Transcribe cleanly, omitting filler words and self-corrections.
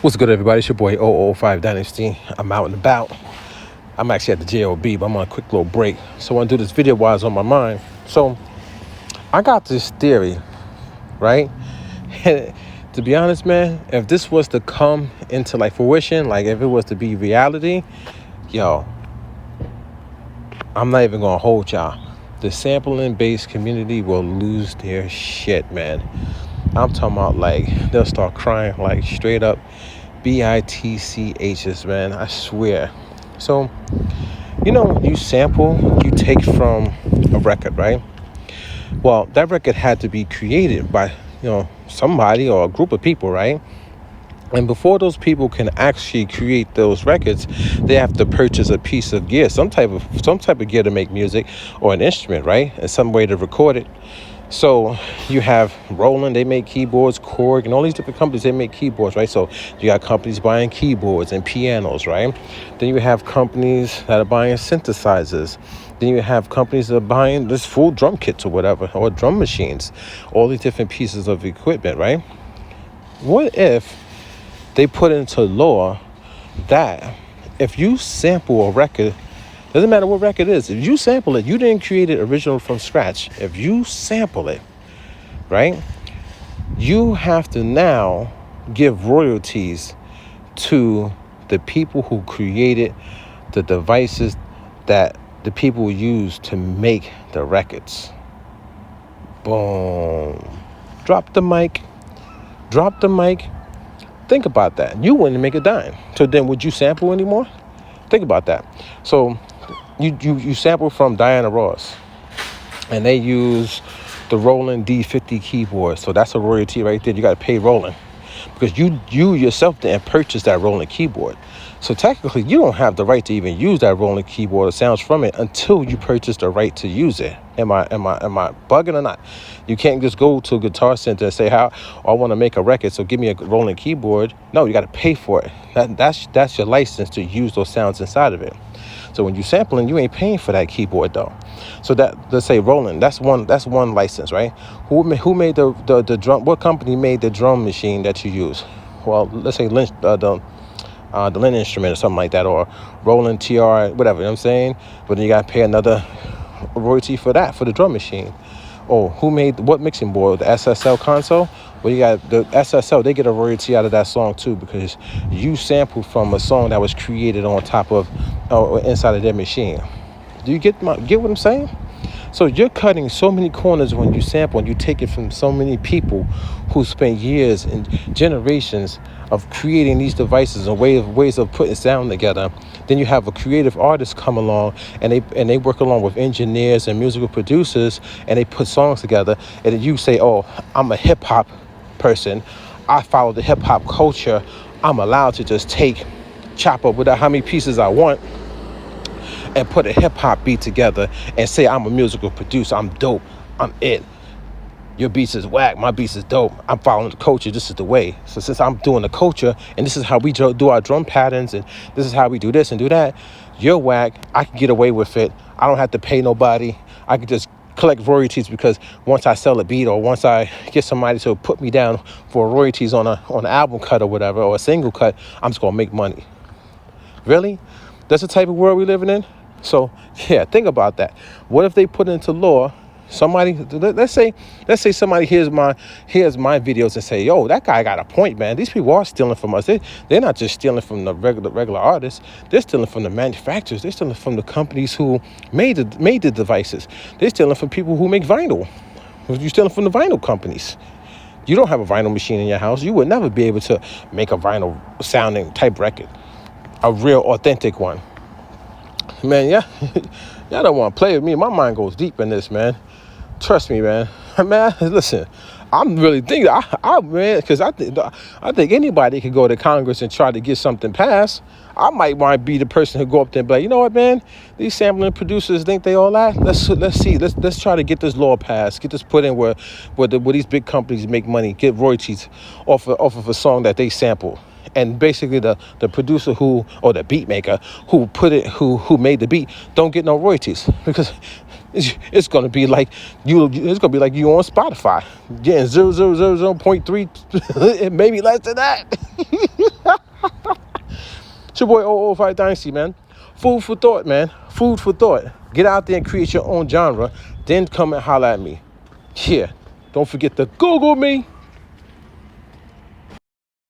What's good, everybody? It's your boy oO5 Dynasty. I'm out and about. I'm actually at the JOB, but I'm on a quick little break. So I want to do this video while it's on my mind. So I got this theory, right? To be honest, man, if this was to come into like fruition, like if it was to be reality, yo, I'm not even gonna hold y'all. The sampling based community will lose their shit, man. I'm talking about like they'll start crying like straight up bitchs, man. I swear. So, when you sample, you take from a record, right? Well, that record had to be created by, somebody or a group of people, right? And before those people can actually create those records, they have to purchase a piece of gear, some type of gear to make music, or an instrument, right? And some way to record it. So you have Roland, they make keyboards, Korg, and all these different companies, they make keyboards, right? So you got companies buying keyboards and pianos, right? Then you have companies that are buying synthesizers. Then you have companies that are buying this full drum kits or whatever, or drum machines, all these different pieces of equipment, right? What if they put into law that if you sample a record, doesn't matter what record it is, if you sample it, you didn't create it original from scratch. If you sample it, right, you have to now give royalties to the people who created the devices that the people use to make the records. Boom. Drop the mic. Think about that. You wouldn't make a dime. So then would you sample anymore? Think about that. So you sample from Diana Ross, and they use the Roland D50 keyboard. So that's a royalty right there. You got to pay Roland because you yourself didn't purchase that Roland keyboard. So technically, you don't have the right to even use that Roland keyboard or sounds from it until you purchase the right to use it. Am I bugging or not? You can't just go to a Guitar Center and say, I want to make a record, so give me a Roland keyboard. No, you got to pay for it. That's your license to use those sounds inside of it. So when you sampling, you ain't paying for that keyboard though. So that, let's say Roland, that's one license, right? Who made the drum? What company made the drum machine that you use? Well, let's say Lynch, the Lynn instrument or something like that, or Roland TR, whatever, you know what I'm saying? But then you got to pay another royalty for that, for the drum machine. Oh, who made what mixing board? The SSL console? Well, you got the SSL, they get a royalty out of that song too, because you sampled from a song that was created on top of, inside of their machine. Do you get what I'm saying? So you're cutting so many corners when you sample, and you take it from so many people who spent years and generations of creating these devices and ways of putting sound together. Then you have a creative artist come along, and they work along with engineers and musical producers, and they put songs together. And then you say, "Oh, I'm a hip hop person. I follow the hip hop culture. I'm allowed to just chop up with how many pieces I want, and put a hip hop beat together and say I'm a musical producer. I'm dope. I'm it. Your beats is whack. My beats is dope. I'm following the culture. This is the way. So since I'm doing the culture, and this is how we do our drum patterns, and this is how we do this and do that, you're whack. I can get away with it. I don't have to pay nobody. I can just collect royalties because once I sell a beat, or once I get somebody to put me down for royalties on an album cut or whatever, or a single cut, I'm just gonna make money." Really? That's the type of world we're living in? So yeah, think about that. What if they put into law, somebody, let's say somebody hears my videos and say, "Yo, that guy got a point, man. These people are stealing from us. They're not just stealing from the regular artists. They're stealing from the manufacturers. They're stealing from the companies who made the devices. They're stealing from people who make vinyl. You're stealing from the vinyl companies. You don't have a vinyl machine in your house. You would never be able to make a vinyl sounding type record, a real authentic one." Man, yeah, y'all don't want to play with me. My mind goes deep in this, man. Trust me, man. Man, listen, I'm really thinking, man, because I think anybody could go to Congress and try to get something passed. I might want to be the person who go up there and be like, "You know what, man? These sampling producers think they all that. Let's see. Let's try to get this law passed. Get this put in where these big companies make money, get royalties off of a song that they sample." And basically the producer or the beat maker who made the beat don't get no royalties, because It's gonna be like you. It's gonna be like you on Spotify, getting 0.3, maybe less than that. It's your boy oO5 Dynasty, man. Food for thought, man. Food for thought. Get out there and create your own genre. Then come and holler at me. Yeah. Don't forget to Google me.